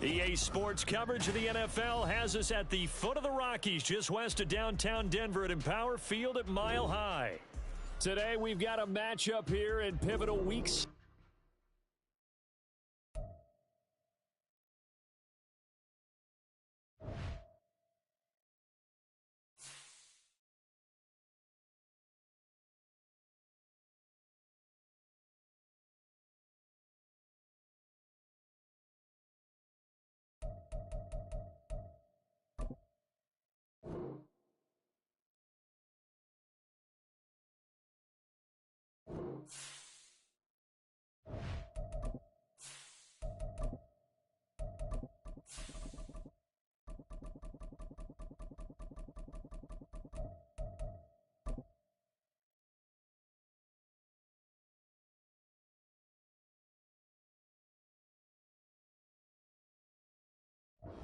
EA Sports coverage of the NFL has us at the foot of the Rockies, just west of downtown Denver at Empower Field at Mile High. Today, we've got a matchup here in pivotal weeks.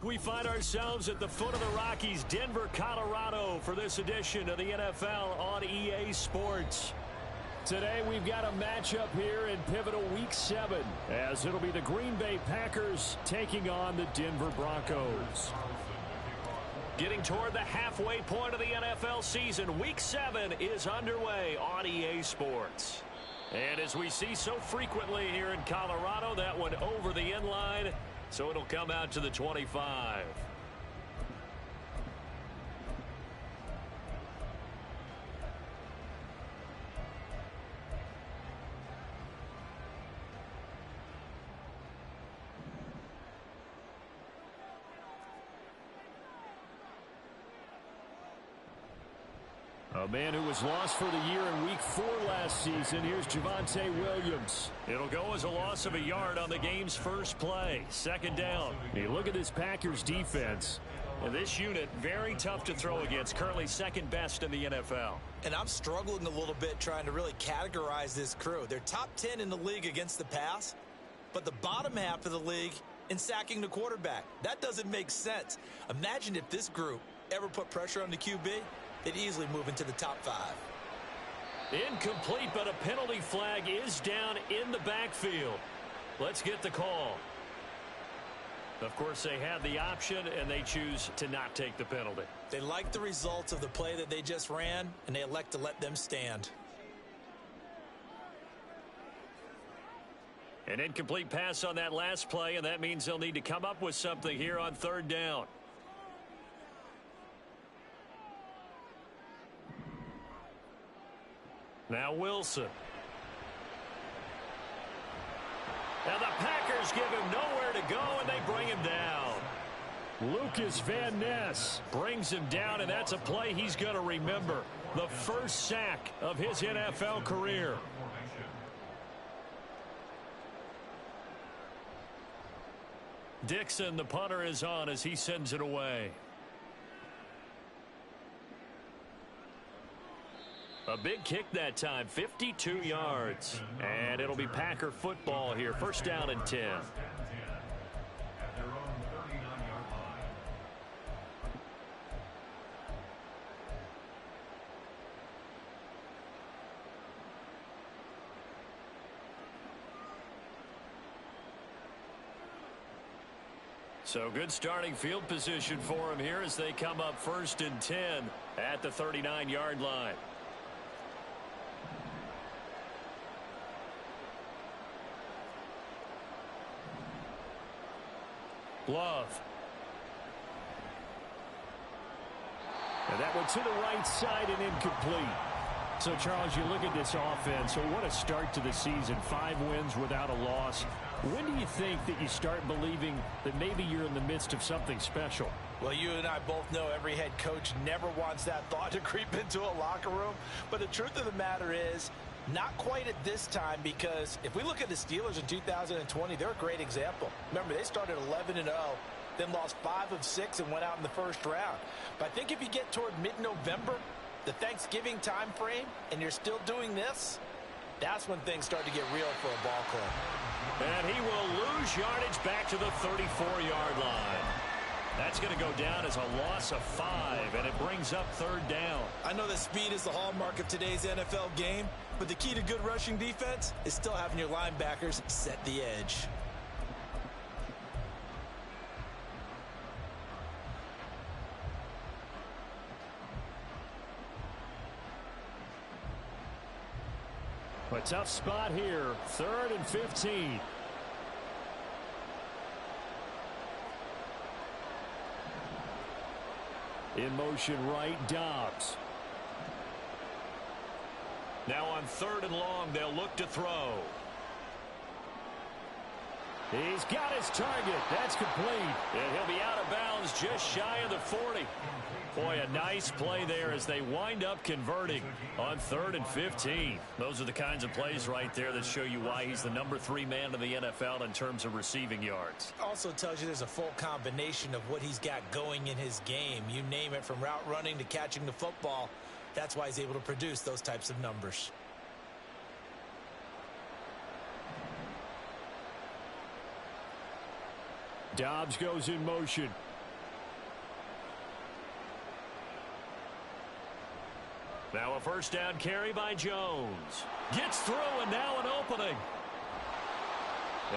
We find ourselves at the foot of the Rockies, Denver, Colorado, for this edition of the NFL on EA Sports. Today, we've got a matchup here in pivotal Week 7, as it'll be the Green Bay Packers taking on the Denver Broncos. Getting toward the halfway point of the NFL season, Week 7 is underway on EA Sports. And as we see so frequently here in Colorado, that one over the end line, so it'll come out to the 25. A man who was lost for the year in Week 4 last season. Here's Javonte Williams. It'll go as a loss of a yard on the game's first play. Second down. Hey, look at this Packers defense. And this unit, very tough to throw against. Currently second best in the NFL. And I'm struggling a little bit trying to really categorize this crew. They're top 10 in the league against the pass, but the bottom half of the league in sacking the quarterback. That doesn't make sense. Imagine if this group ever put pressure on the QB. They'd easily move into the top 5. Incomplete, but a penalty flag is down in the backfield. Let's get the call. Of course, they had the option, and they choose to not take the penalty. They like the results of the play that they just ran, and they elect to let them stand. An incomplete pass on that last play, and that means they'll need to come up with something here on third down. Now Wilson. Now the Packers give him nowhere to go, and they bring him down. Lucas Van Ness brings him down, and that's a play he's going to remember. The first sack of his NFL career. Dixon, the punter, is on as he sends it away. A big kick that time, 52 yards. And it'll be Packer football here. First down and 10. So good starting field position for him here as they come up first and 10 at the 39-yard line. Love. And that one to the right side and incomplete. So, Charles, you look at this offense, so what a start to the season. 5 wins without a loss. When do you think that you start believing that maybe you're in the midst of something special? Well, you and I both know every head coach never wants that thought to creep into a locker room. But the truth of the matter is, not quite at this time, because if we look at the Steelers in 2020, they're a great example. Remember, they started 11-0, then lost 5 of 6 and went out in the first round. But I think if you get toward mid-November, the Thanksgiving time frame, and you're still doing this, that's when things start to get real for a ball club. And he will lose yardage back to the 34-yard line. That's going to go down as a loss of 5, and it brings up third down. I know that speed is the hallmark of today's NFL game, but the key to good rushing defense is still having your linebackers set the edge. A tough spot here. 3rd and 15. In motion right, Dobbs. Now on 3rd and long, they'll look to throw. He's got his target. That's complete. And he'll be out of bounds just shy of the 40. Boy, a nice play there as they wind up converting on 3rd and 15. Those are the kinds of plays right there that show you why he's the number 3 man in the NFL in terms of receiving yards. Also tells you there's a full combination of what he's got going in his game. You name it, from route running to catching the football. That's why he's able to produce those types of numbers. Dobbs goes in motion. Now a first down carry by Jones. Gets through, and now an opening.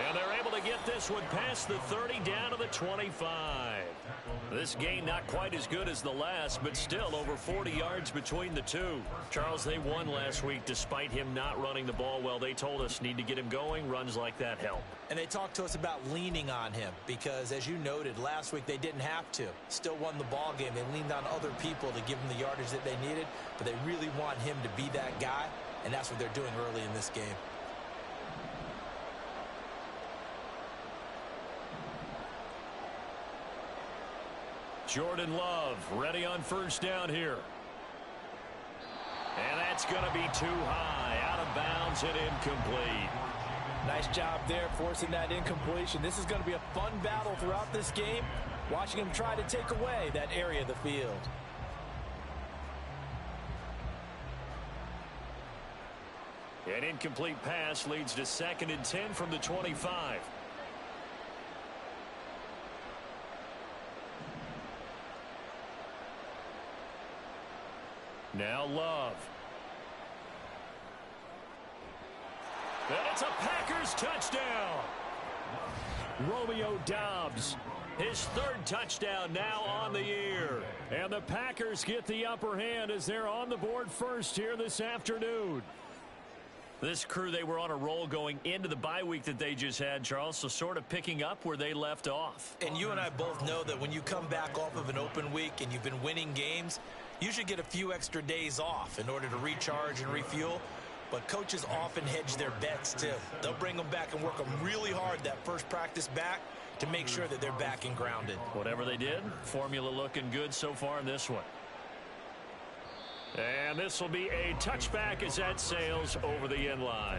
And they're able to get this one past the 30 down to the 25. This gain not quite as good as the last, but still over 40 yards between the two. Charles, they won last week despite him not running the ball well. They told us need to get him going. Runs like that help. And they talked to us about leaning on him because, as you noted, last week they didn't have to. Still won the ball game. They leaned on other people to give them the yardage that they needed, but they really want him to be that guy, and that's what they're doing early in this game. Jordan Love ready on first down here. And that's going to be too high. Out of bounds and incomplete. Nice job there forcing that incompletion. This is going to be a fun battle throughout this game. Watching him try to take away that area of the field. An incomplete pass leads to 2nd and 10 from the 25. Now Love. And it's a Packers touchdown. Romeo Doubs, his 3rd touchdown now on the year. And the Packers get the upper hand as they're on the board first here this afternoon. This crew, they were on a roll going into the bye week that they just had, Charles, so sort of picking up where they left off. And you and I both know that when you come back off of an open week and you've been winning games, you should get a few extra days off in order to recharge and refuel. But coaches often hedge their bets, too. They'll bring them back and work them really hard that first practice back to make sure that they're back and grounded. Whatever they did, formula looking good so far in this one. And this will be a touchback as that sails over the end line.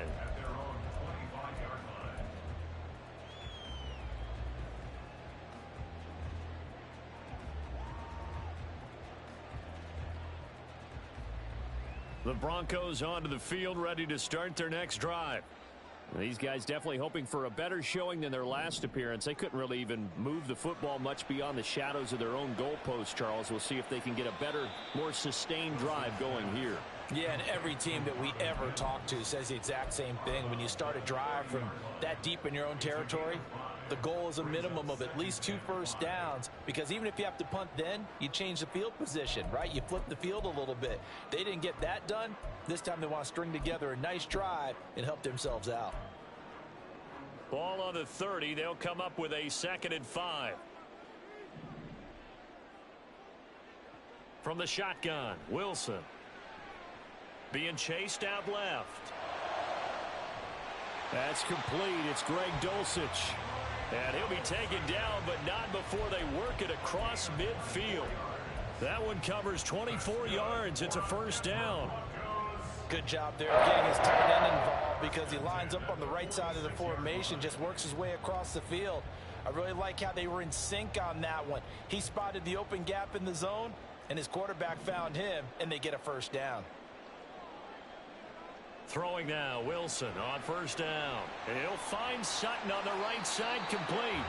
The Broncos onto the field, ready to start their next drive. These guys definitely hoping for a better showing than their last appearance. They couldn't really even move the football much beyond the shadows of their own goalpost, Charles. We'll see if they can get a better, more sustained drive going here. Yeah, and every team that we ever talk to says the exact same thing. When you start a drive from that deep in your own territory, the goal is a minimum of at least 2 first downs, because even if you have to punt then, you change the field position, right? You flip the field a little bit. They didn't get that done. This time they want to string together a nice drive and help themselves out. Ball on the 30. They'll come up with a 2nd and 5. From the shotgun, Wilson. Being chased out left. That's complete. It's Greg Dulcich. And he'll be taken down, but not before they work it across midfield. That one covers 24 yards. It's a first down. Good job there getting his tight end involved, because he lines up on the right side of the formation, just works his way across the field. I really like how they were in sync on that one. He spotted the open gap in the zone, and his quarterback found him, and they get a first down. Throwing now, Wilson on first down. And he'll find Sutton on the right side, complete.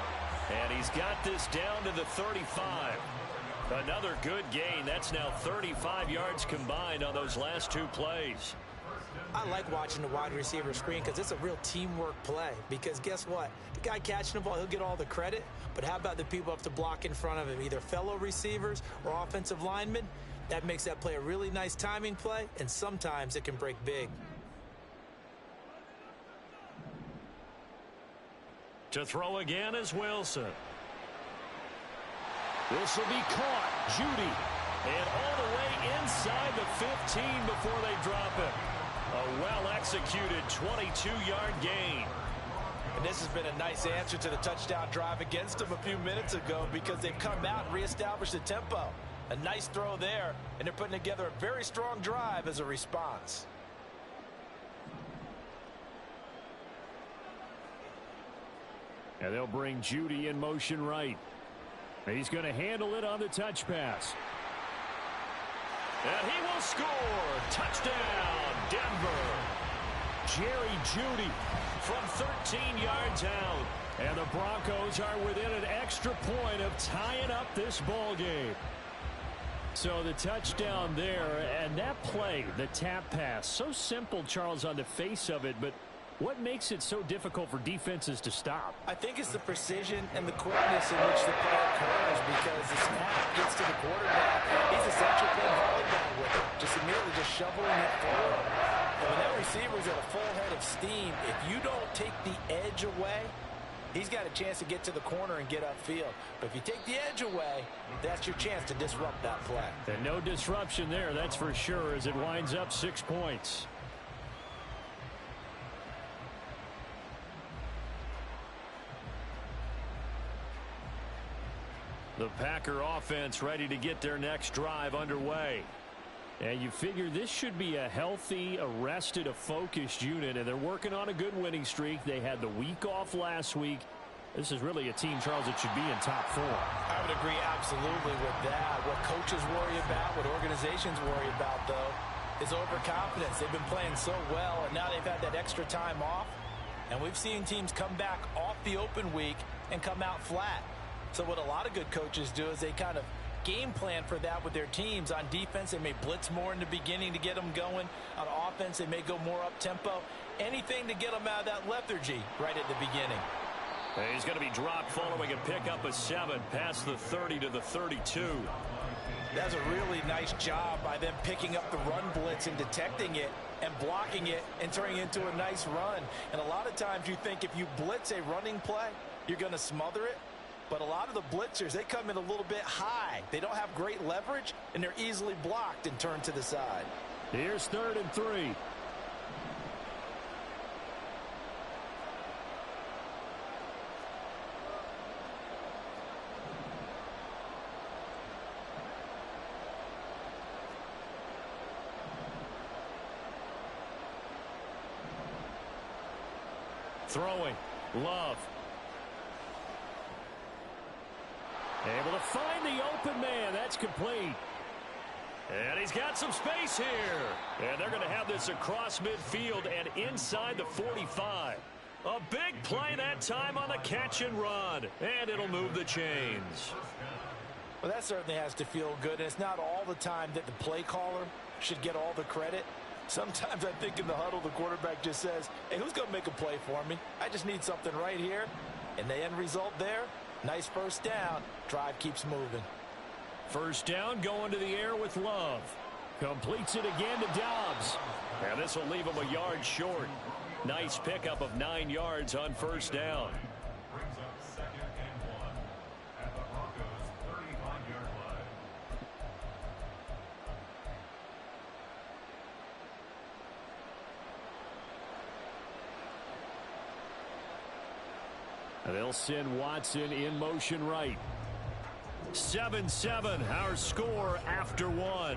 And he's got this down to the 35. Another good gain. That's now 35 yards combined on those last 2 plays. I like watching the wide receiver screen because it's a real teamwork play. Because guess what? The guy catching the ball, he'll get all the credit. But how about the people up to block in front of him, either fellow receivers or offensive linemen? That makes that play a really nice timing play, and sometimes it can break big. To throw again is Wilson. This will be caught. Judy. And all the way inside the 15 before they drop him. A well-executed 22-yard gain. And this has been a nice answer to the touchdown drive against them a few minutes ago because they've come out and reestablished the tempo. A nice throw there, and they're putting together a very strong drive as a response. And they'll bring Judy in motion right. He's going to handle it on the touch pass. And he will score. Touchdown, Denver. Jerry Judy from 13 yards out. And the Broncos are within an extra point of tying up this ball game. So the touchdown there, and that play, the tap pass, so simple, Charles, on the face of it, but what makes it so difficult for defenses to stop? I think it's the precision and the quickness in which the play occurs because the snap gets to the quarterback. He's essentially playing volleyball with it, immediately shoveling it forward. And when that receiver's at a full head of steam, if you don't take the edge away, he's got a chance to get to the corner and get upfield. But if you take the edge away, that's your chance to disrupt that play. And no disruption there, that's for sure, as it winds up 6 points. The Packer offense ready to get their next drive underway. And you figure this should be a healthy, a rested, a focused unit, and they're working on a good winning streak. They had the week off last week. This is really a team, Charles, that should be in top 4. I would agree absolutely with that. What coaches worry about, what organizations worry about, though, is overconfidence. They've been playing so well, and now they've had that extra time off. And we've seen teams come back off the open week and come out flat. So what a lot of good coaches do is they kind of game plan for that with their teams. On defense, they may blitz more in the beginning to get them going. On offense, they may go more up-tempo. Anything to get them out of that lethargy right at the beginning. He's going to be dropped following a pickup of 7 past the 30 to the 32. That's a really nice job by them picking up the run blitz and detecting it and blocking it and turning it into a nice run. And a lot of times you think if you blitz a running play, you're going to smother it. But a lot of the blitzers, they come in a little bit high. They don't have great leverage, and they're easily blocked and turned to the side. Here's 3rd and 3. Throwing. Love. Able to find the open man. That's complete. And he's got some space here. And they're going to have this across midfield and inside the 45. A big play that time on the catch and run. And it'll move the chains. Well, that certainly has to feel good. And it's not all the time that the play caller should get all the credit. Sometimes I think in the huddle, the quarterback just says, hey, who's going to make a play for me? I just need something right here. And the end result there, nice first down. Drive keeps moving. First down going to the air with Love. Completes it again to Dobbs. And this will leave him a yard short. Nice pickup of 9 yards on first down. They'll send Watson in motion right. 7-7, our score after 1.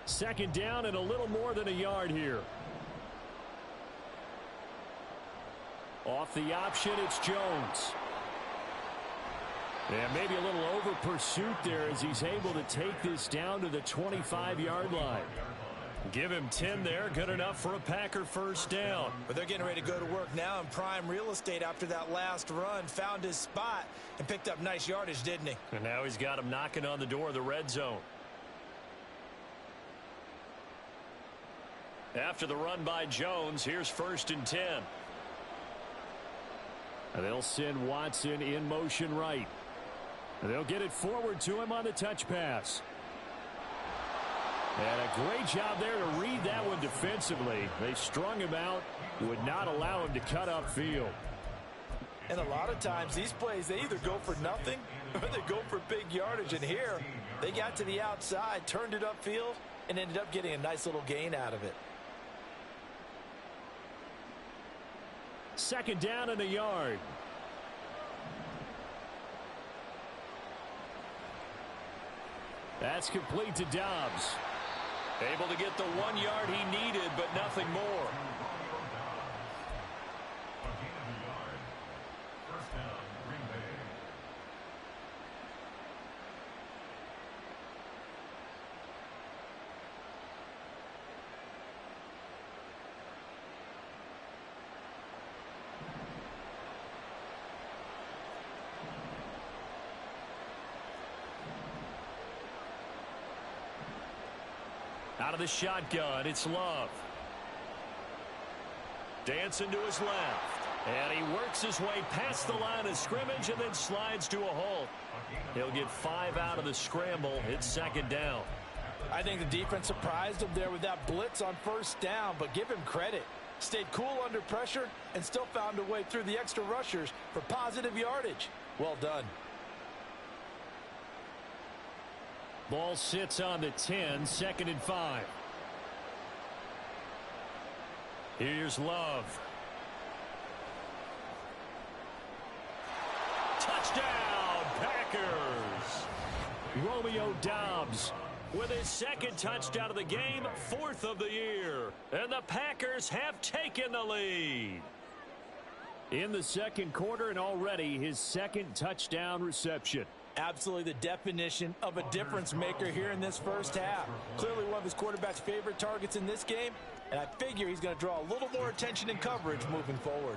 Second down and a little more than a yard here. Off the option, it's Jones. And maybe a little over pursuit there as he's able to take this down to the 25-yard line. Give him 10 there, good enough for a Packer first down. But they're getting ready to go to work now in prime real estate after that last run. Found his spot and picked up nice yardage, didn't he? And now he's got him knocking on the door of the red zone. After the run by Jones, here's 1st and 10. And they'll send Watson in motion right. And they'll get it forward to him on the touch pass. And a great job there to read that one defensively. They strung him out, would not allow him to cut upfield. And a lot of times these plays, they either go for nothing or they go for big yardage. And here, they got to the outside, turned it upfield, and ended up getting a nice little gain out of it. Second down and a yard. That's complete to Dobbs. Able to get the 1 yard he needed, but nothing more. Out of the shotgun, it's Love. Dancing to his left. And he works his way past the line of scrimmage and then slides to a halt. He'll get 5 out of the scramble. It's second down. I think the defense surprised him there with that blitz on first down, but give him credit. Stayed cool under pressure and still found a way through the extra rushers for positive yardage. Well done. Ball sits on the 10, second and 5. Here's Love. Touchdown, Packers! Romeo Doubs with his second touchdown of the game, 4th of the year. And the Packers have taken the lead. In the second quarter and already his second touchdown reception. Absolutely the definition of a difference maker here in this first half. Clearly one of his quarterback's favorite targets in this game, and I figure he's going to draw a little more attention and coverage moving forward.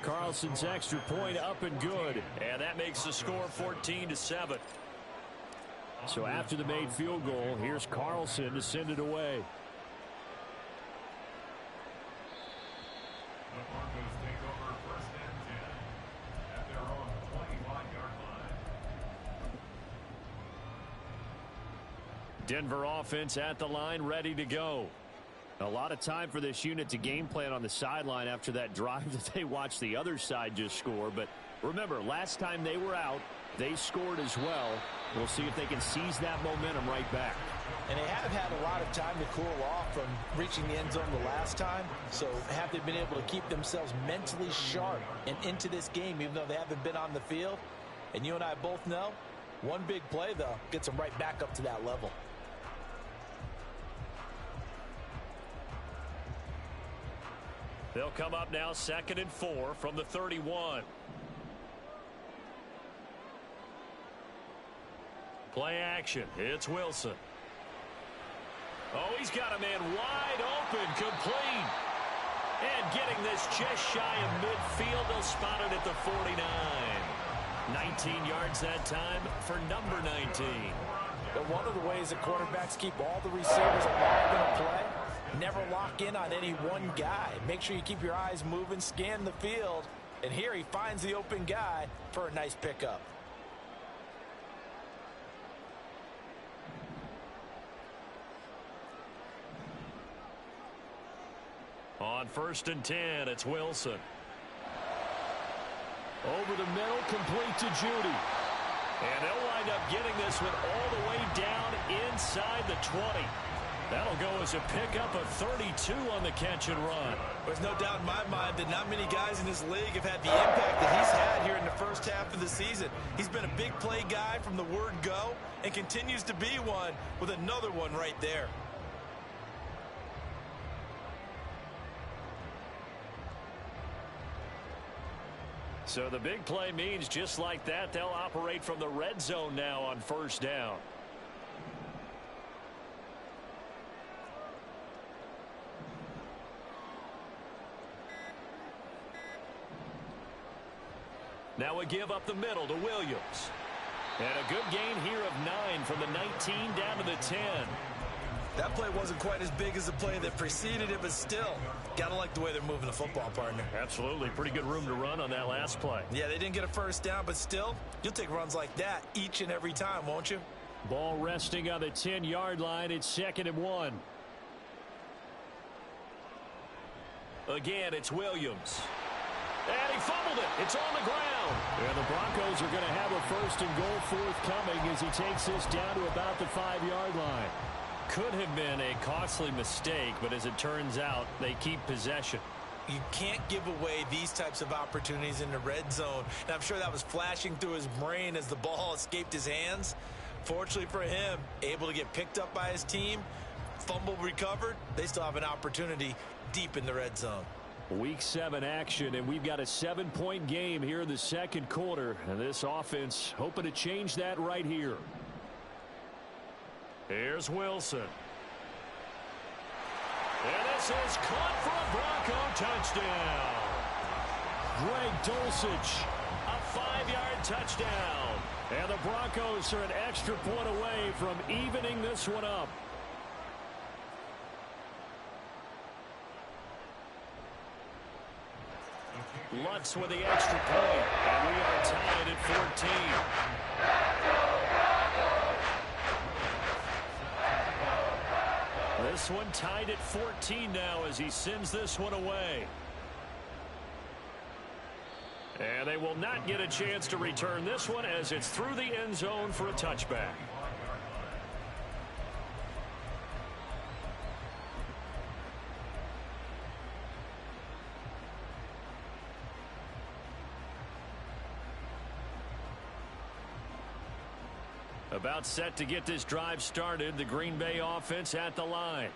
Carlson's extra point up and good, and that makes the score 14-7. So after the made field goal, here's Carlson to send it away. Denver offense at the line, ready to go. A lot of time for this unit to game plan on the sideline after that drive that they watched the other side just score. But remember, last time they were out, they scored as well. We'll see if they can seize that momentum right back. And they have had a lot of time to cool off from reaching the end zone the last time. So have they been able to keep themselves mentally sharp and into this game, even though they haven't been on the field? And you and I both know, one big play, though, gets them right back up to that level. They'll come up now, 2nd and 4 from the 31. Play action. It's Wilson. Oh, he's got a man wide open, complete. And getting this just shy of midfield. They'll spot it at the 49. 19 yards that time for number 19. But one of the ways that quarterbacks keep all the receivers alive in a play, never lock in on any one guy. Make sure you keep your eyes moving, scan the field. And here he finds the open guy for a nice pickup. On 1st and 10, it's Wilson. Over the middle, complete to Judy. And they'll wind up getting this one all the way down inside the 20. That'll go as a pickup of 32 on the catch and run. There's no doubt in my mind that not many guys in this league have had the impact that he's had here in the first half of the season. He's been a big play guy from the word go and continues to be one with another one right there. So the big play means just like that, they'll operate from the red zone now on 1st down. Now we give up the middle to Williams. And a good gain here of 9 from the 19 down to the 10. That play wasn't quite as big as the play that preceded it, but still, gotta like the way they're moving the football, partner. Absolutely. Pretty good room to run on that last play. Yeah, they didn't get a first down, but still, you'll take runs like that each and every time, won't you? Ball resting on the 10-yard line. It's 2nd and 1. Again, it's Williams. And he fumbled it. It's on the ground. And the Broncos are going to have a 1st and goal forthcoming as he takes this down to about the 5-yard line. Could have been a costly mistake, but as it turns out, they keep possession. You can't give away these types of opportunities in the red zone. And I'm sure that was flashing through his brain as the ball escaped his hands. Fortunately for him, able to get picked up by his team, fumble recovered, they still have an opportunity deep in the red zone. Week 7 action, and we've got a 7-point game here in the 2nd quarter. And this offense hoping to change that right here. Here's Wilson. And this is caught for a Bronco touchdown. Greg Dulcich, a 5-yard touchdown. And the Broncos are an extra point away from evening this one up. Lutz with the extra point, and we are tied at 14. This one tied at 14 now as he sends this one away. And they will not get a chance to return this one as it's through the end zone for a touchback. About set to get this drive started. The Green Bay offense at the line.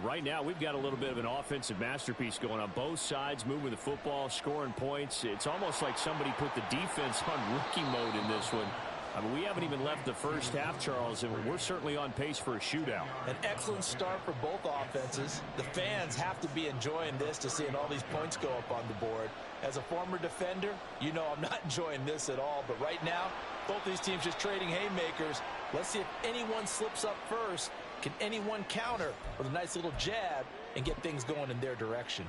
Right now, we've got a little bit of an offensive masterpiece going on both sides, moving the football, scoring points. It's almost like somebody put the defense on rookie mode in this one. I mean, we haven't even left the first half, Charles, and we're certainly on pace for a shootout. An excellent start for both offenses. The fans have to be enjoying this to seeing all these points go up on the board. As a former defender, you know I'm not enjoying this at all. But right now, both these teams just trading haymakers. Let's see if anyone slips up first. Can anyone counter with a nice little jab and get things going in their direction?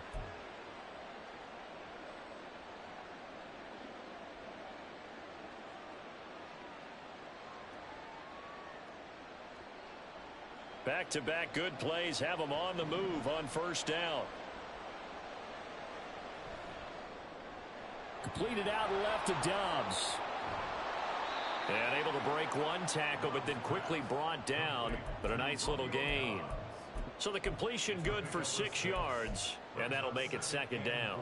Back-to-back good plays have them on the move on first down. Completed out left to Dobbs. And able to break one tackle, but then quickly brought down. But a nice little gain. So the completion good for 6 yards, and that'll make it 2nd down.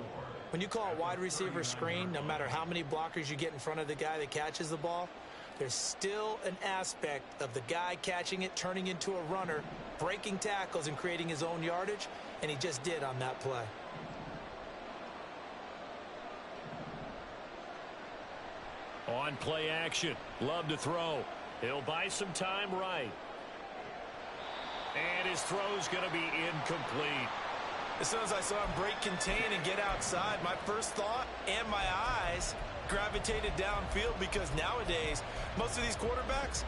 When you call a wide receiver screen, no matter how many blockers you get in front of the guy that catches the ball, there's still an aspect of the guy catching it, turning into a runner, breaking tackles and creating his own yardage, and he just did on that play. On play action, Love to throw. He'll buy some time right. And his throw's going to be incomplete. As soon as I saw him break contain and get outside, my first thought and my eyes gravitated downfield, because nowadays, most of these quarterbacks,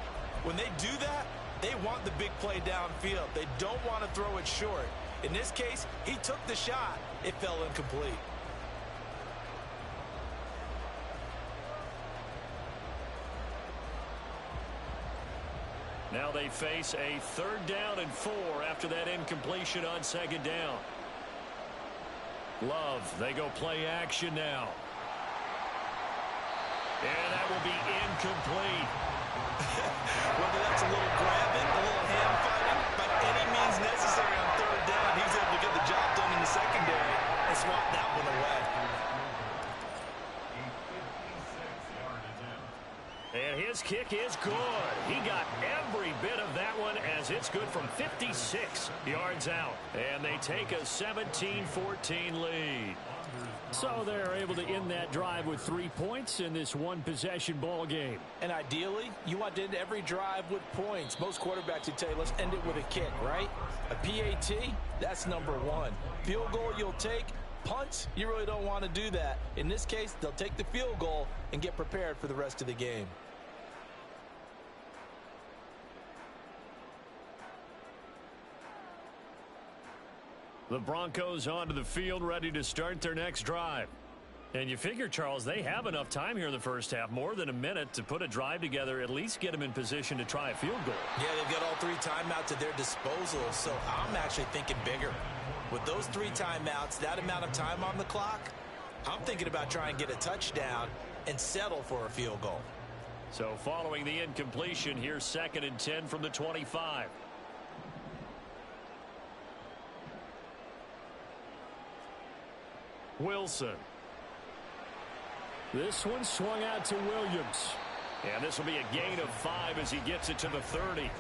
when they do that, they want the big play downfield. They don't want to throw it short. In this case, he took the shot. It fell incomplete. Now they face a 3rd down and 4 after that incompletion on 2nd down. Love, they go play action now. And that will be incomplete. Whether that's a little grabbing, a little hand fighting, by any means necessary on 3rd down, he's able to get the job done in the secondary and swat that one away. And his kick is good. He got every bit of that one as it's good from 56 yards out. And they take a 17-14 lead. So they're able to end that drive with 3 points in this one-possession ball game. And ideally, you want to end every drive with points. Most quarterbacks would tell you, let's end it with a kick, right? A PAT, that's number 1. Field goal you'll take. Punts, you really don't want to do that. In this case, they'll take the field goal and get prepared for the rest of the game. The Broncos onto the field, ready to start their next drive. And you figure, Charles, they have enough time here in the first half, more than a minute, to put a drive together, at least get them in position to try a field goal. Yeah, they've got all 3 timeouts at their disposal, so I'm actually thinking bigger. With those 3 timeouts, that amount of time on the clock, I'm thinking about trying to get a touchdown and settle for a field goal. So following the incompletion, here's 2nd and 10 from the 25. Wilson. This one swung out to Williams. And this will be a gain of 5 as he gets it to the 30.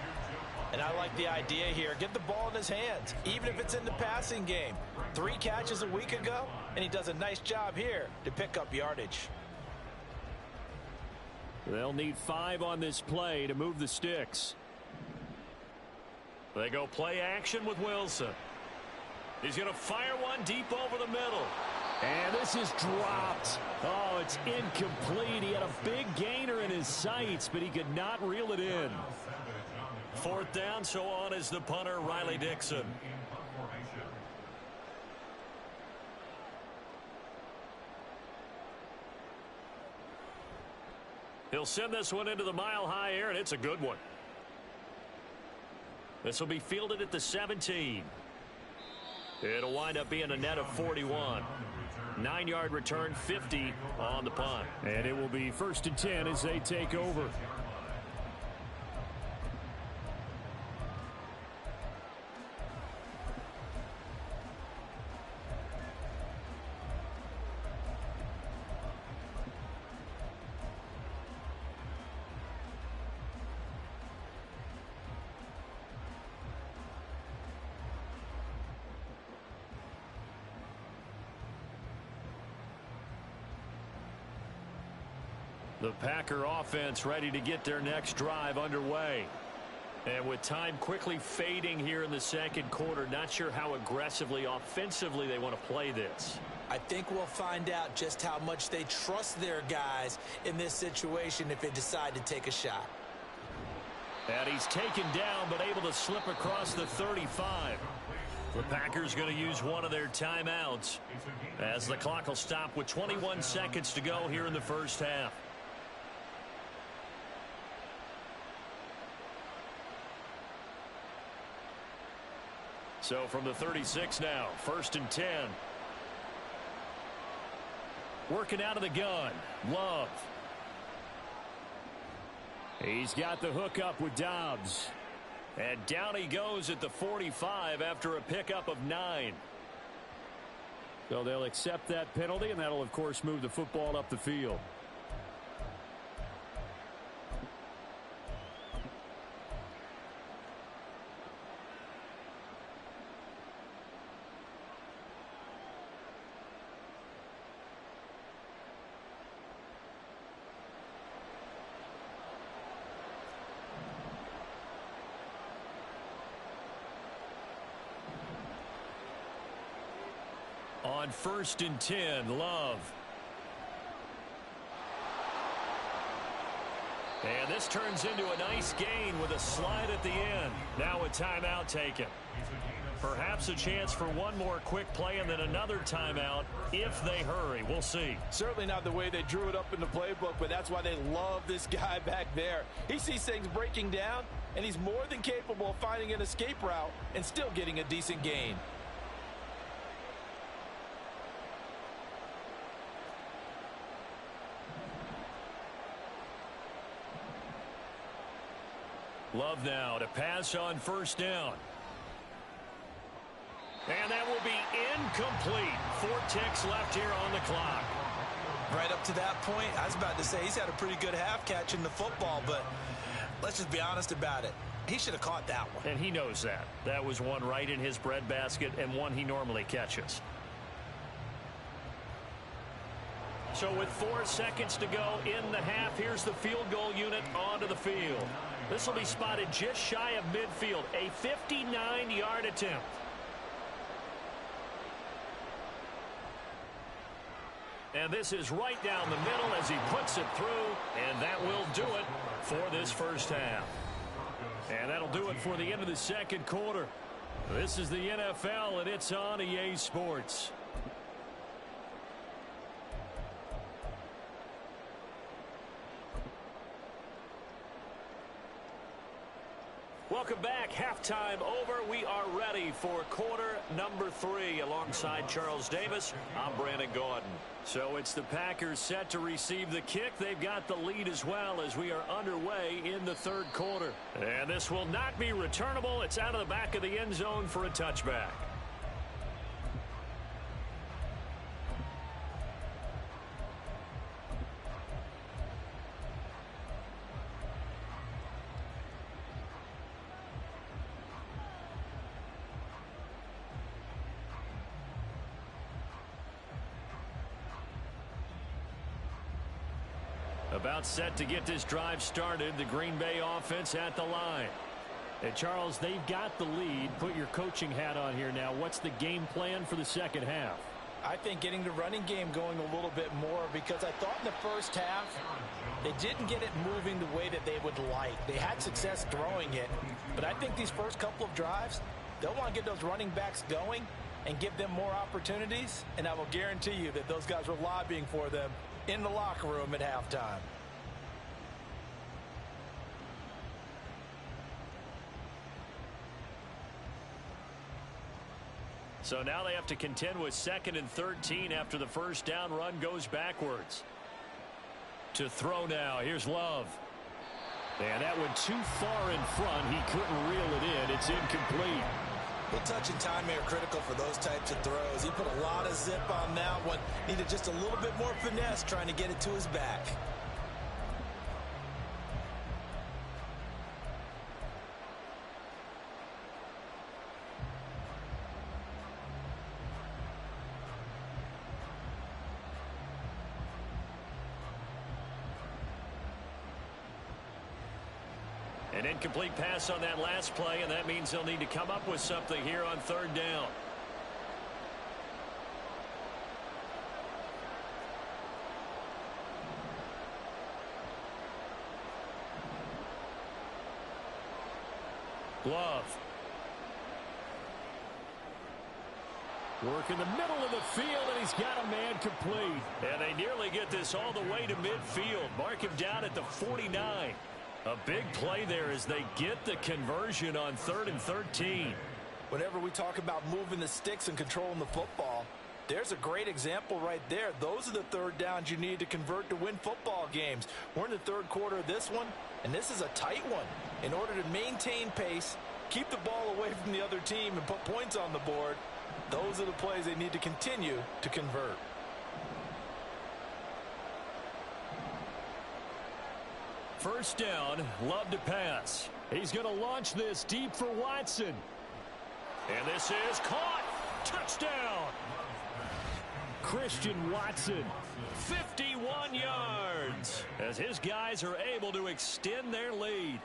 And I like the idea here. Get the ball in his hands, even if it's in the passing game. 3 catches a week ago, and he does a nice job here to pick up yardage. They'll need 5 on this play to move the sticks. They go play action with Wilson. He's going to fire one deep over the middle. And this is dropped. Oh, it's incomplete. He had a big gainer in his sights, but he could not reel it in. 4th down, so on is the punter, Riley Dixon. He'll send this one into the mile-high air, and it's a good one. This will be fielded at the 17. It'll wind up being a net of 41. 9-yard return, 50 on the punt. And it will be 1st and 10 as they take over. The Packer offense ready to get their next drive underway. And with time quickly fading here in the 2nd quarter, not sure how aggressively, offensively they want to play this. I think we'll find out just how much they trust their guys in this situation if they decide to take a shot. And he's taken down but able to slip across the 35. The Packers going to use one of their timeouts as the clock will stop with 21 seconds to go here in the first half. So from the 36 now, 1st and 10. Working out of the gun, Love. He's got the hook up with Dobbs. And down he goes at the 45 after a pickup of 9. So they'll accept that penalty, and that'll, of course, move the football up the field. On 1st and 10, Love. And this turns into a nice gain with a slide at the end. Now a timeout taken. Perhaps a chance for one more quick play and then another timeout if they hurry. We'll see. Certainly not the way they drew it up in the playbook, but that's why they love this guy back there. He sees things breaking down, and he's more than capable of finding an escape route and still getting a decent gain. Love now to pass on 1st down. And that will be incomplete. 4 ticks left here on the clock. Right up to that point, I was about to say he's had a pretty good half catching the football, but let's just be honest about it. He should have caught that one. And he knows that. That was one right in his breadbasket and one he normally catches. So with 4 seconds to go in the half, here's the field goal unit onto the field. This will be spotted just shy of midfield, a 59-yard attempt. And this is right down the middle as he puts it through, and that will do it for this first half. And that'll do it for the end of the 2nd quarter. This is the NFL, and it's on EA Sports. Welcome back. Halftime over. We are ready for quarter number 3. Alongside Charles Davis, I'm Brandon Gaudin. So it's the Packers set to receive the kick. They've got the lead as well as we are underway in the third quarter. And this will not be returnable. It's out of the back of the end zone for a touchback. About set to get this drive started. The Green Bay offense at the line. Hey, Charles, they've got the lead. Put your coaching hat on here now. What's the game plan for the second half? I think getting the running game going a little bit more, because I thought in the first half they didn't get it moving the way that they would like. They had success throwing it, but I think these first couple of drives, they'll want to get those running backs going and give them more opportunities, and I will guarantee you that those guys were lobbying for them in the locker room at halftime. So now they have to contend with 2nd and 13 after the first down run goes backwards. To throw now. Here's Love. And that went too far in front. He couldn't reel it in. It's incomplete. Well, touch and timing are critical for those types of throws. He put a lot of zip on that one. Needed just a little bit more finesse trying to get it to his back. An incomplete pass on that last play, and that means they'll need to come up with something here on third down. Love. Work in the middle of the field, and he's got a man complete. And they nearly get this all the way to midfield. Mark him down at the 49. A big play there as they get the conversion on 3rd and 13. Whenever we talk about moving the sticks and controlling the football, there's a great example right there. Those are the third downs you need to convert to win football games. We're in the third quarter of this one, and this is a tight one. In order to maintain pace, keep the ball away from the other team, and put points on the board, those are the plays they need to continue to convert. First down, Love to pass. He's going to launch this deep for Watson. And this is caught. Touchdown. Christian Watson, 51 yards, as his guys are able to extend their lead.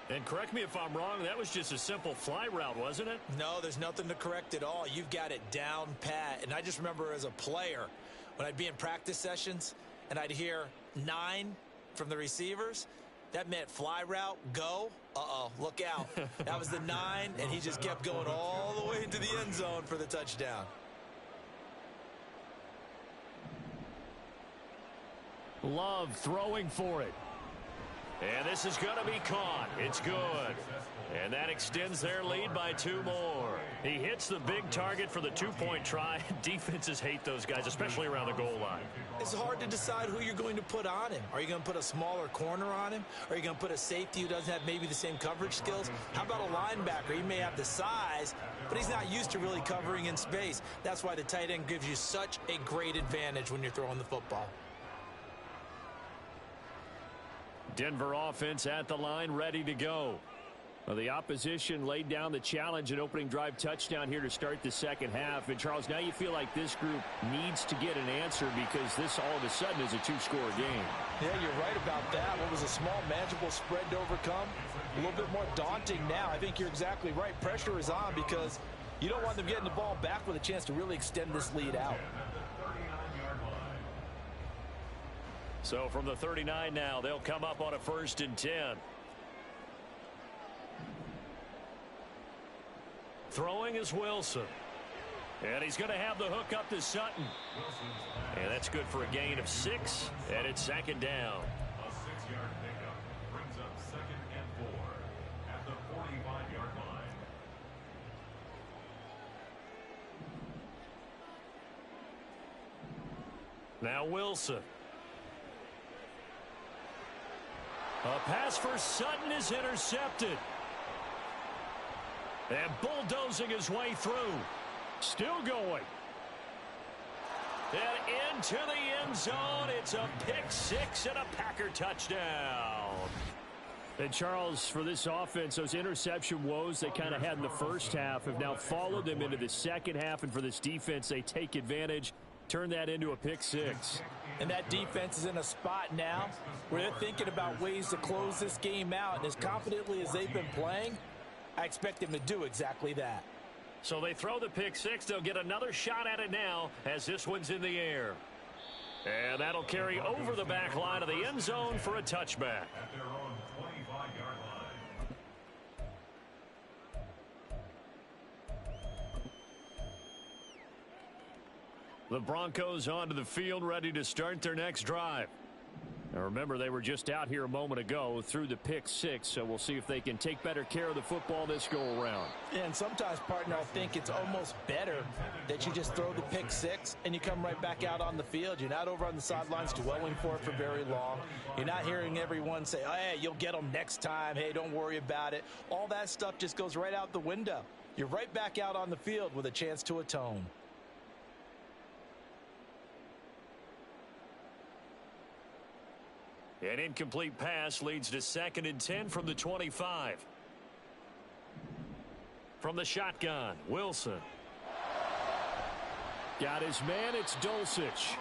And correct me if I'm wrong, that was just a simple fly route, wasn't it? No, there's nothing to correct at all. You've got it down pat. And I just remember as a player, when I'd be in practice sessions and I'd hear 9 from the receivers, that meant fly route, go. Uh-oh, look out. That was the 9, and he just kept going all the way into the end zone for the touchdown. Love throwing for it. And this is going to be caught. It's good. And that extends their lead by 2 more. He hits the big target for the 2-point try. Defenses hate those guys, especially around the goal line. It's hard to decide who you're going to put on him. Are you going to put a smaller corner on him? Are you going to put a safety who doesn't have maybe the same coverage skills? How about a linebacker? He may have the size, but he's not used to really covering in space. That's why the tight end gives you such a great advantage when you're throwing the football. Denver offense at the line, ready to go. Well, the opposition laid down the challenge, an opening drive touchdown here to start the second half. And, Charles, now you feel like this group needs to get an answer because this all of a sudden is a 2-score game. Yeah, you're right about that. What was a small, manageable spread to overcome, a little bit more daunting now. I think you're exactly right. Pressure is on because you don't want them getting the ball back with a chance to really extend this lead out. So from the 39 now, they'll come up on a 1st and 10. Throwing is Wilson. And he's going to have the hook up to Sutton. And that's good for a gain of 6, and it's second down. A 6-yard pickup brings up 2nd and 4 at the 45-yard line. Now Wilson. A pass for Sutton is intercepted. And bulldozing his way through. Still going. And into the end zone. It's a pick-6 and a Packer touchdown. And Charles, for this offense, those interception woes they kind of had in the first half have now followed them into the second half. And for this defense, they take advantage, turn that into a pick-6. And that defense is in a spot now where they're thinking about ways to close this game out. And as confidently as they've been playing, I expect them to do exactly that. So they throw the pick-6. They'll get another shot at it now as this one's in the air. And that'll carry over the back line of the end zone for a touchback. At their own 25-yard line. The Broncos onto the field, ready to start their next drive. Now remember, they were just out here a moment ago through the pick-6, so we'll see if they can take better care of the football this go-around. And sometimes, partner, I think it's almost better that you just throw the pick-6 and you come right back out on the field. You're not over on the sidelines dwelling for it for very long. You're not hearing everyone say, oh, hey, you'll get them next time. Hey, don't worry about it. All that stuff just goes right out the window. You're right back out on the field with a chance to atone. An incomplete pass leads to 2nd and 10 from the 25. From the shotgun, Wilson. Got his man, it's Dulcich.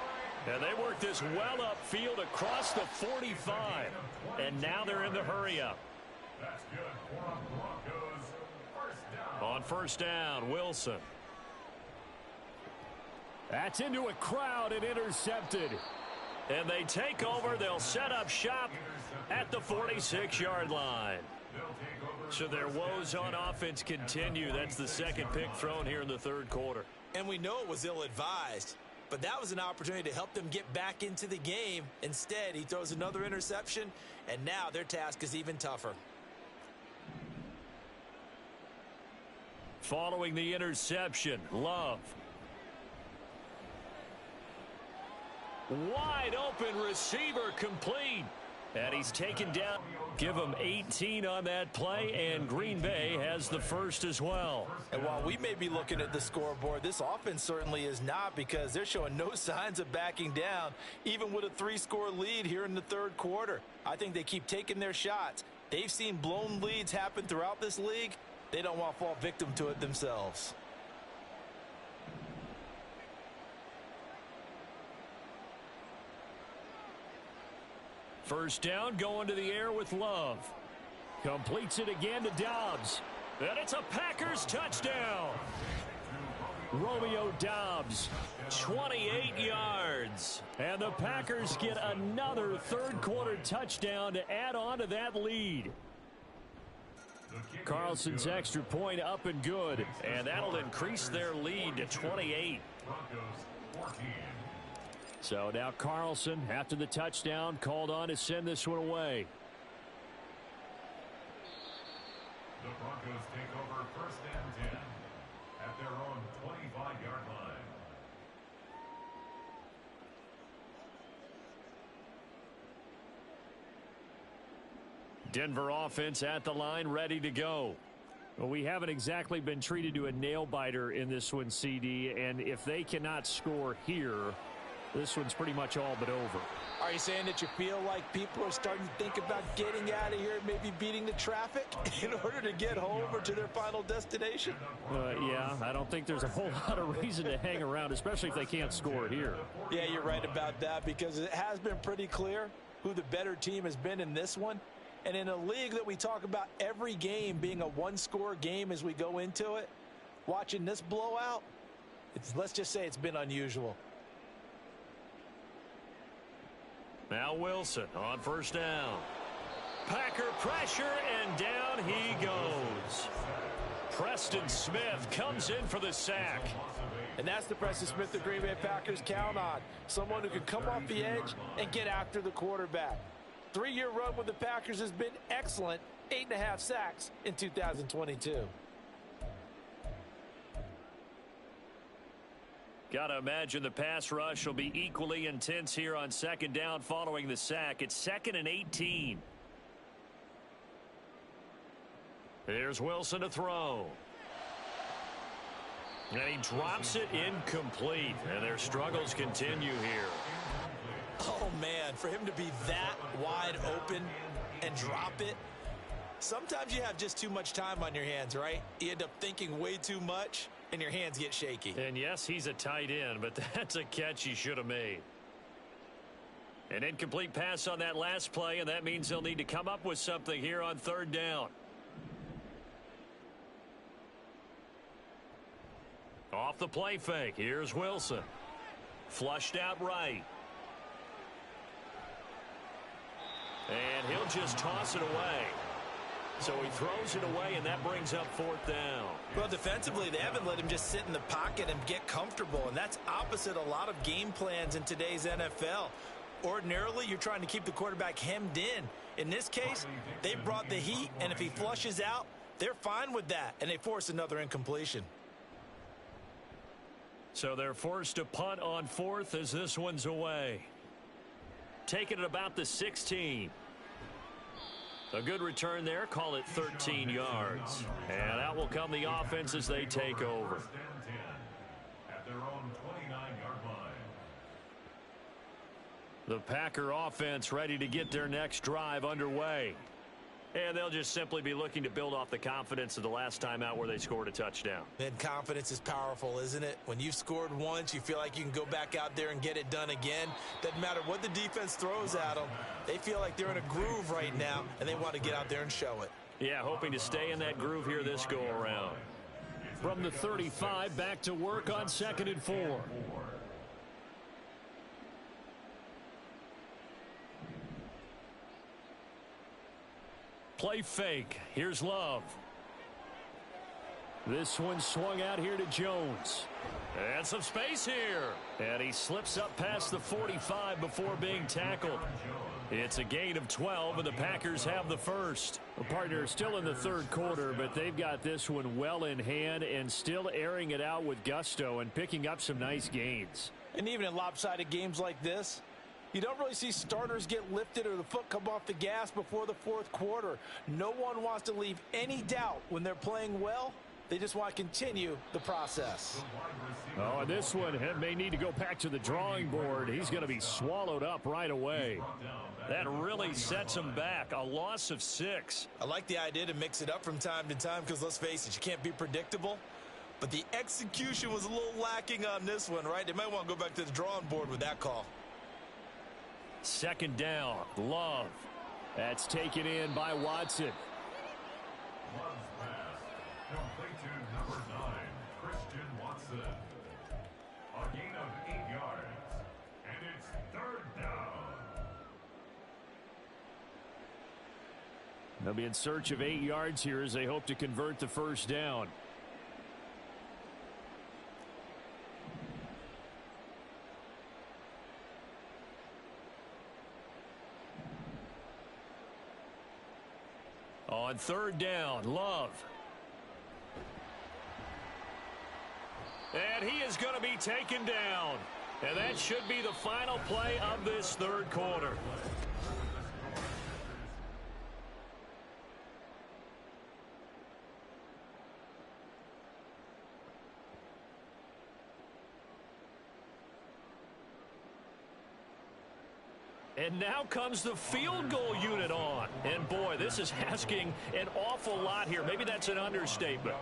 And they work this well upfield across the 45. And now they're in the hurry-up. That's good for a Broncos first down. On first down, Wilson. That's into a crowd and intercepted. And they take over. They'll set up shop at the 46-yard line. So their woes on offense continue. That's the second pick thrown here in the third quarter. And we know it was ill-advised, but that was an opportunity to help them get back into the game. Instead, he throws another interception, and now their task is even tougher. Following the interception, Love. Wide open receiver complete. And he's taken down. Give him 18 on that play, and Green Bay has the first as well. And while we may be looking at the scoreboard, this offense certainly is not, because they're showing no signs of backing down, even with a 3-score lead here in the third quarter. I think they keep taking their shots. They've seen blown leads happen throughout this league. They don't want to fall victim to it themselves. First down, going to the air with Love. Completes it again to Dobbs. And it's a Packers touchdown. Romeo Dobbs, 28 yards. And the Packers get another third-quarter touchdown to add on to that lead. Carlson's extra point up and good. And that'll increase their lead to 28. So now Carlson, after the touchdown, called on to send this one away. The Broncos take over first and 10 at their own 25-yard line. Denver offense at the line, ready to go. Well, we haven't exactly been treated to a nail-biter in this one, CD, and if they cannot score here, this one's pretty much all but over. Are you saying that you feel like people are starting to think about getting out of here and maybe beating the traffic in order to get home or to their final destination? Yeah, I don't think there's a whole lot of reason to hang around, especially if they can't score here. Yeah, you're right about that, because it has been pretty clear who the better team has been in this one. And in a league that we talk about every game being a one-score game as we go into it, watching this blowout, let's just say it's been unusual. Now Wilson on first down. Packer pressure, and down he goes. Preston Smith comes in for the sack. And that's the Preston Smith the Green Bay Packers count on. Someone who can come off the edge and get after the quarterback. 3-year run with the Packers has been excellent. 8.5 sacks in 2022. Got to imagine the pass rush will be equally intense here on second down following the sack. It's 2nd and 18. Here's Wilson to throw. And he drops it incomplete. And their struggles continue here. Oh, man, for him to be that wide open and drop it. Sometimes you have just too much time on your hands, right? You end up thinking way too much, and your hands get shaky. And yes, he's a tight end, but that's a catch he should have made. An incomplete pass on that last play, and that means they'll need to come up with something here on 3rd down. Off the play fake, here's Wilson. Flushed out right. And he'll just toss it away. So he throws it away, and that brings up 4th down. Well, defensively, they haven't let him just sit in the pocket and get comfortable, and that's opposite a lot of game plans in today's NFL. Ordinarily, you're trying to keep the quarterback hemmed in. In this case, they brought the heat, and if he flushes out, they're fine with that, and they force another incompletion. So they're forced to punt on 4th as this one's away. Taking it about the 16. A good return there. Call it 13 yards. And out will come the offense as they take over. At their own 29-yard line. The Packer offense ready to get their next drive underway. And they'll just simply be looking to build off the confidence of the last time out where they scored a touchdown. And confidence is powerful, isn't it? When you've scored once, you feel like you can go back out there and get it done again. Doesn't matter what the defense throws at them. They feel like they're in a groove right now, and they want to get out there and show it. Yeah, hoping to stay in that groove here this go-around. From the 35, back to work on 2nd and 4. Play fake. Here's Love. This one swung out here to Jones. And some space here. And he slips up past the 45 before being tackled. It's a gain of 12, and the Packers have the first. The partner is still in the 3rd quarter, but they've got this one well in hand and still airing it out with gusto and picking up some nice gains. And even in lopsided games like this, you don't really see starters get lifted or the foot come off the gas before the 4th quarter. No one wants to leave any doubt when they're playing well. They just want to continue the process. Oh, and this one may need to go back to the drawing board. He's going to be swallowed up right away. That really sets him back. A loss of 6. I like the idea to mix it up from time to time because, let's face it, you can't be predictable. But the execution was a little lacking on this one, right? They might want to go back to the drawing board with that call. 2nd down. Love. That's taken in by Watson. Love's pass. Complete to number 9, Christian Watson. A gain of 8 yards. And it's 3rd down. They'll be in search of 8 yards here as they hope to convert the 1st down. On 3rd down, Love. And he is going to be taken down. And that should be the final play of this 3rd quarter. And now comes the field goal unit on. And boy, this is asking an awful lot here. Maybe that's an understatement.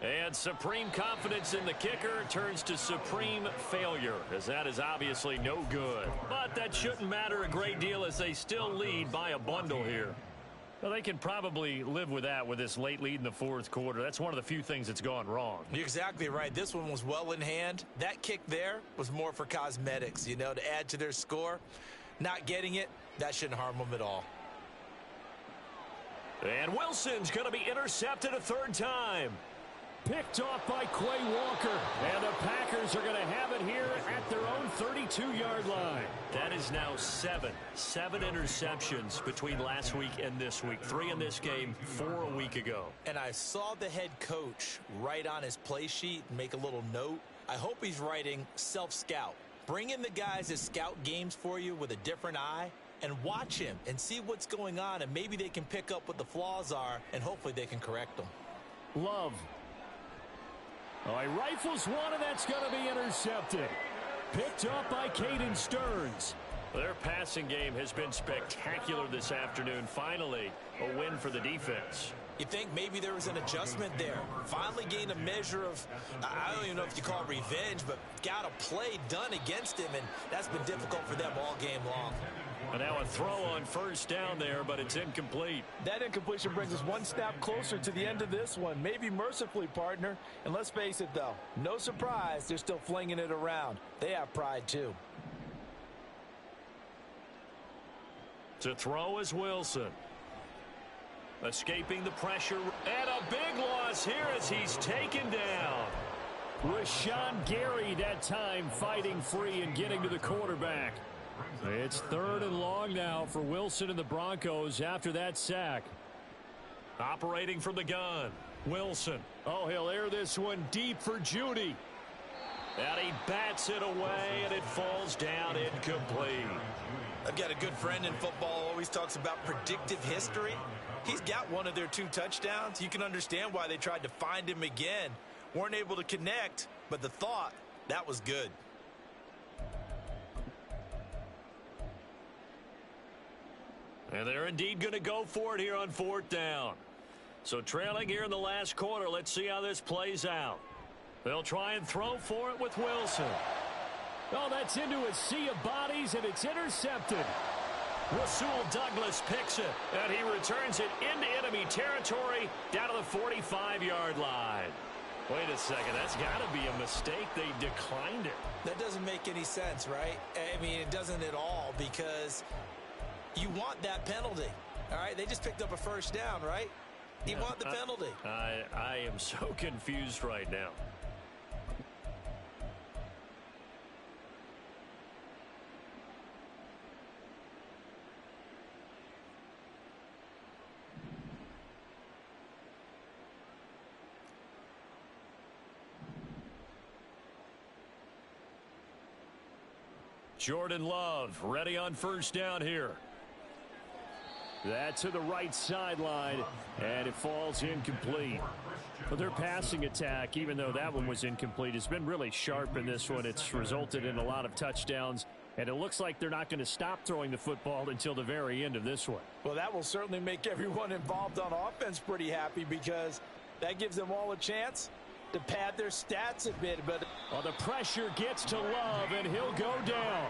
And supreme confidence in the kicker turns to supreme failure, as that is obviously no good. But that shouldn't matter a great deal as they still lead by a bundle here. Well, they can probably live with that with this late lead in the 4th quarter. That's one of the few things that's gone wrong. You're exactly right. This one was well in hand. That kick there was more for cosmetics, you know, to add to their score. Not getting it, that shouldn't harm them at all. And Wilson's going to be intercepted a third time. Picked off by Quay Walker. And the Packers are going to have it here at their own 32-yard line. That is now seven interceptions between last week and this week. 3 in this game, 4 a week ago. And I saw the head coach write on his play sheet and make a little note. I hope he's writing self-scout. Bring in the guys that scout games for you with a different eye and watch him and see what's going on, and maybe they can pick up what the flaws are, and hopefully they can correct them. Love. Oh, he rifles one, and that's going to be intercepted. Picked up by Caden Stearns. Their passing game has been spectacular this afternoon. Finally, a win for the defense. You think maybe there was an adjustment there. Finally gained a measure of, I don't even know if you call it revenge, but got a play done against him, and that's been difficult for them all game long. And now a throw on first down there, but it's incomplete. That incompletion brings us one snap closer to the end of this one. Maybe mercifully, partner. And let's face it, though, no surprise, they're still flinging it around. They have pride, too. To throw is Wilson. Escaping the pressure, and a big loss here as he's taken down. Rashawn Gary that time fighting free and getting to the quarterback. It's 3rd and long now for Wilson and the Broncos after that sack. Operating from the gun, Wilson. Oh, he'll air this one deep for Judy. And he bats it away, and it falls down incomplete. I've got a good friend in football who always talks about predictive history. He's got one of their 2 touchdowns. You can understand why they tried to find him again. Weren't able to connect, but the thought, that was good. And they're indeed going to go for it here on 4th down. So trailing here in the last quarter, let's see how this plays out. They'll try and throw for it with Wilson. Oh, that's into a sea of bodies, and it's intercepted. Rasul Douglas picks it, and he returns it into enemy territory down to the 45-yard line. Wait a second, that's got to be a mistake. They declined it. That doesn't make any sense, right? I mean, it doesn't at all, because you want that penalty. All right, they just picked up a first down, right? You want the penalty. I am so confused right now. Jordan Love ready on first down here. That's to the right sideline, and it falls incomplete. But their passing attack, even though that one was incomplete, has been really sharp in this one. It's resulted in a lot of touchdowns, and it looks like they're not going to stop throwing the football until the very end of this one. Well, that will certainly make everyone involved on offense pretty happy, because that gives them all a chance to pad their stats a bit. But well, the pressure gets to Love, and he'll go down.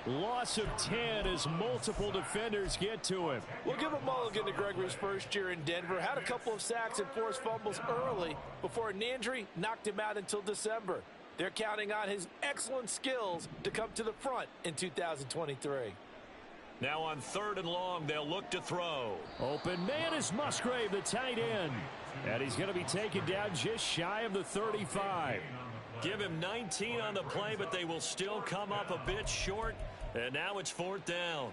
Loss of 10 as multiple defenders get to him. We'll give a mulligan to Gregory's first year in Denver. Had a couple of sacks and forced fumbles early before a knee injury knocked him out until December. They're counting on his excellent skills to come to the front in 2023. Now on 3rd and long, they'll look to throw. Open man is Musgrave, the tight end. And he's going to be taken down just shy of the 35. Give him 19 on the play, but they will still come up a bit short. And now it's 4th down.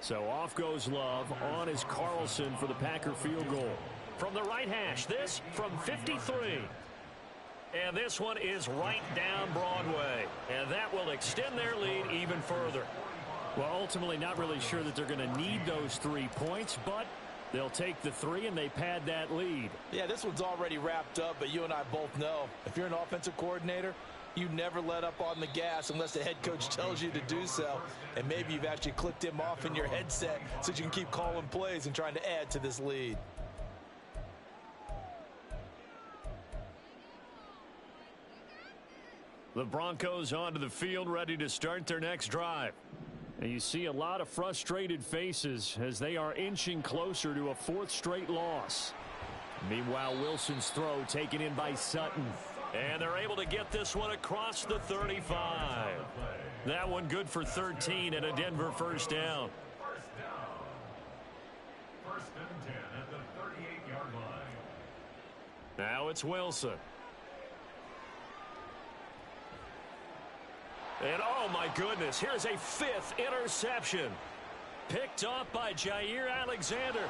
So off goes Love. On is Carlson for the Packer field goal. From the right hash, this from 53. And this one is right down Broadway. And that will extend their lead even further. Well, ultimately not really sure that they're going to need those 3 points, but they'll take the 3 and they pad that lead. Yeah, this one's already wrapped up, but you and I both know if you're an offensive coordinator, you never let up on the gas unless the head coach tells you to do so. And maybe you've actually clicked him off in your headset so you can keep calling plays and trying to add to this lead. The Broncos onto the field, ready to start their next drive. And you see a lot of frustrated faces as they are inching closer to a 4th straight loss. Meanwhile, Wilson's throw taken in by Sutton. And they're able to get this one across the 35. That one good for 13 and a Denver first down. First and 10 at the 38-yard line. Now it's Wilson. And oh my goodness, here's a 5th interception. Picked off by Jair Alexander.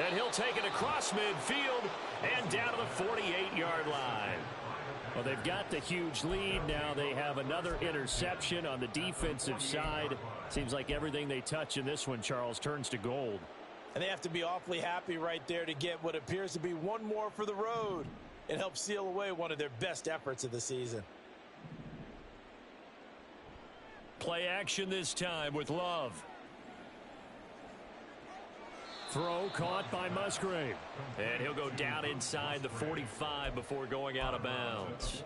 And he'll take it across midfield and down to the 48-yard line. Well, they've got the huge lead. Now they have another interception on the defensive side. Seems like everything they touch in this one, Charles, turns to gold. And they have to be awfully happy right there to get what appears to be one more for the road. It helps seal away one of their best efforts of the season. Play action this time with Love. Throw caught by Musgrave. And he'll go down inside the 45 before going out of bounds.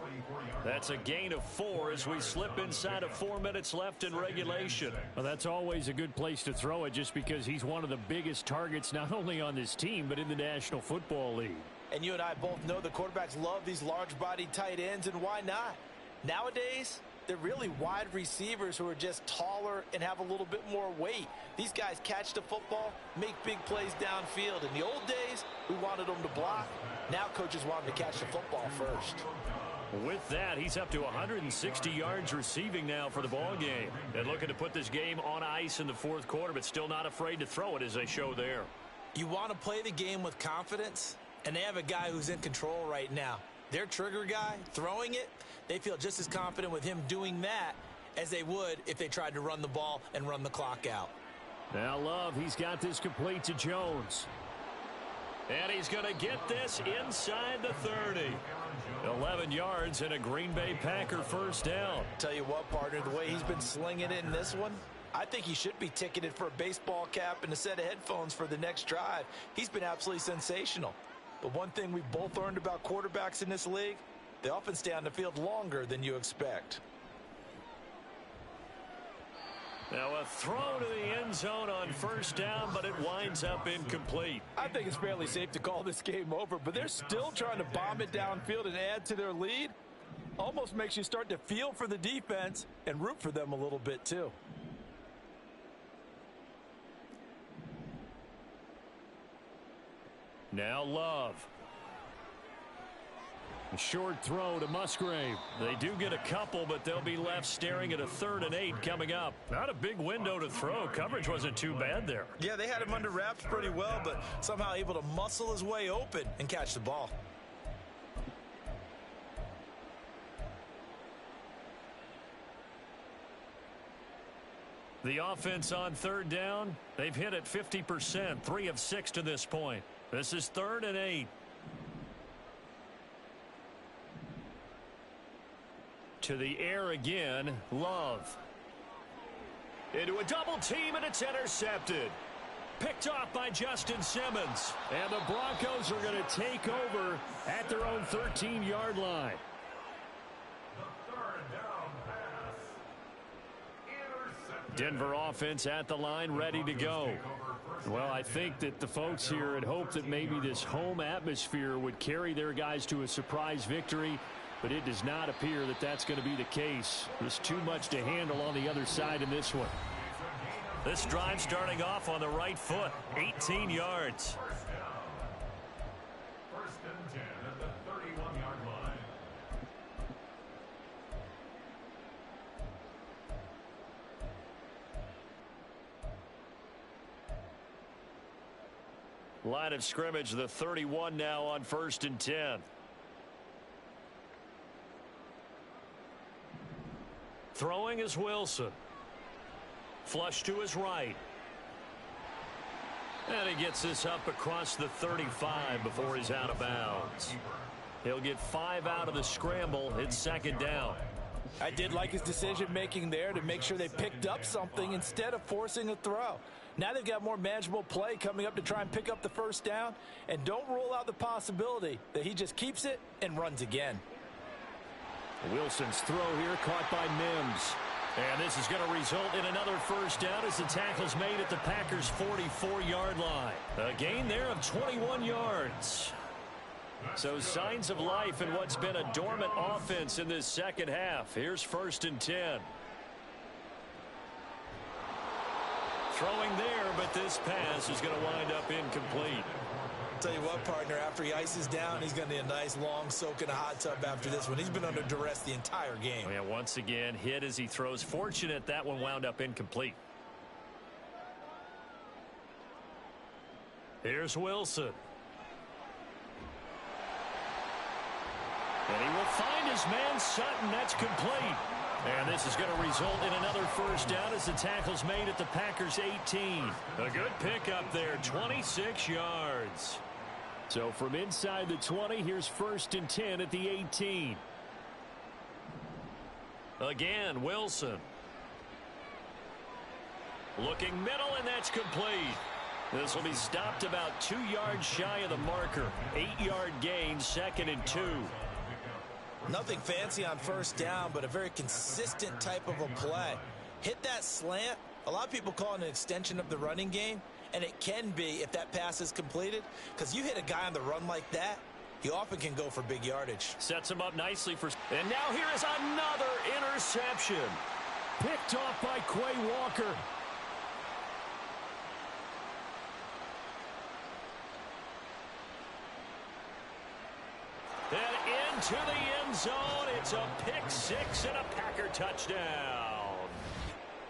That's a gain of 4 as we slip inside of 4 minutes left in regulation. Well, that's always a good place to throw it just because he's one of the biggest targets not only on this team but in the National Football League. And you and I both know the quarterbacks love these large-bodied tight ends, and why not? Nowadays, they're really wide receivers who are just taller and have a little bit more weight. These guys catch the football, make big plays downfield. In the old days, we wanted them to block. Now coaches want them to catch the football first. With that, he's up to 160 yards receiving now for the ball game. And looking to put this game on ice in the 4th quarter, but still not afraid to throw it as they show there. You want to play the game with confidence, and they have a guy who's in control right now. Their trigger guy, throwing it, they feel just as confident with him doing that as they would if they tried to run the ball and run the clock out. Now Love, he's got this complete to Jones. And he's going to get this inside the 30. 11 yards and a Green Bay Packer first down. Tell you what, partner, the way he's been slinging it in this one, I think he should be ticketed for a baseball cap and a set of headphones for the next drive. He's been absolutely sensational. But one thing we've both learned about quarterbacks in this league, they often stay on the field longer than you expect. Now a throw to the end zone on first down, but it winds up incomplete. I think it's fairly safe to call this game over, but they're still trying to bomb it downfield and add to their lead. Almost makes you start to feel for the defense and root for them a little bit too. Now Love. A short throw to Musgrave. They do get a couple, but they'll be left staring at a 3rd and 8 coming up. Not a big window to throw. Coverage wasn't too bad there. Yeah, they had him under wraps pretty well, but somehow able to muscle his way open and catch the ball. The offense on 3rd down, they've hit it 50%, 3 of 6 to this point. This is 3rd and 8. To the air again, Love. Into a double team, and it's intercepted. Picked off by Justin Simmons. And the Broncos are going to take over at their own 13-yard line. The 3rd down pass. Intercepted. Denver offense at the line, ready to go. Well, I think that the folks here had hoped that maybe this home atmosphere would carry their guys to a surprise victory, but it does not appear that that's going to be the case. There's too much to handle on the other side in this one. This drive starting off on the right foot, 18 yards. First and 10 at the 31-yard line. Line of scrimmage, the 31 now on 1st and 10. Throwing is Wilson. Flush to his right. And he gets this up across the 35 before he's out of bounds. He'll get 5 out of the scramble. It's 2nd down. I did like his decision-making there to make sure they picked up something instead of forcing a throw. Now they've got more manageable play coming up to try and pick up the first down, and don't rule out the possibility that he just keeps it and runs again. Wilson's throw here caught by Mims. And this is going to result in another first down as the tackle's made at the Packers' 44-yard line. A gain there of 21 yards. So signs of life in what's been a dormant offense in this second half. Here's 1st and 10. Throwing there, but this pass is going to wind up incomplete. Tell you what, partner, after he ices down, he's going to need a nice long soak in a hot tub after this one. He's been under duress the entire game. Oh, yeah, once again, hit as he throws. Fortunate that one wound up incomplete. Here's Wilson. And he will find his man Sutton. That's complete. And this is going to result in another first down as the tackle's made at the Packers' 18. A good pickup there, 26 yards. So from inside the 20, here's 1st and 10 at the 18. Again, Wilson. Looking middle, and that's complete. This will be stopped about 2 yards shy of the marker. 8-yard gain, 2nd and 2. Nothing fancy on first down, but a very consistent type of a play. Hit that slant. A lot of people call it an extension of the running game, and it can be if that pass is completed, because you hit a guy on the run like that, he often can go for big yardage. Sets him up nicely for... And now here is another interception. Picked off by Quay Walker. And into the end zone. It's a pick six and a Packer touchdown.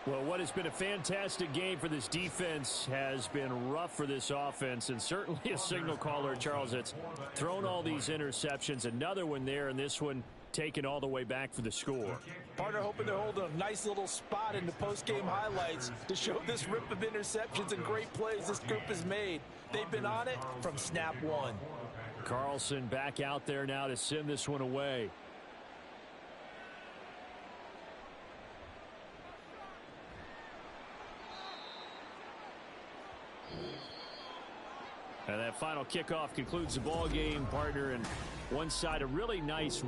Well, what has been a fantastic game for this defense has been rough for this offense, and certainly a signal caller, Charles, that's thrown all these interceptions. Another one there, and this one taken all the way back for the score. Partner hoping they're holding a nice little spot in the post-game highlights to show this rip of interceptions and great plays this group has made. They've been on it from snap one. Carlson back out there now to send this one away. And that final kickoff concludes the ball game, partner, and one side a really nice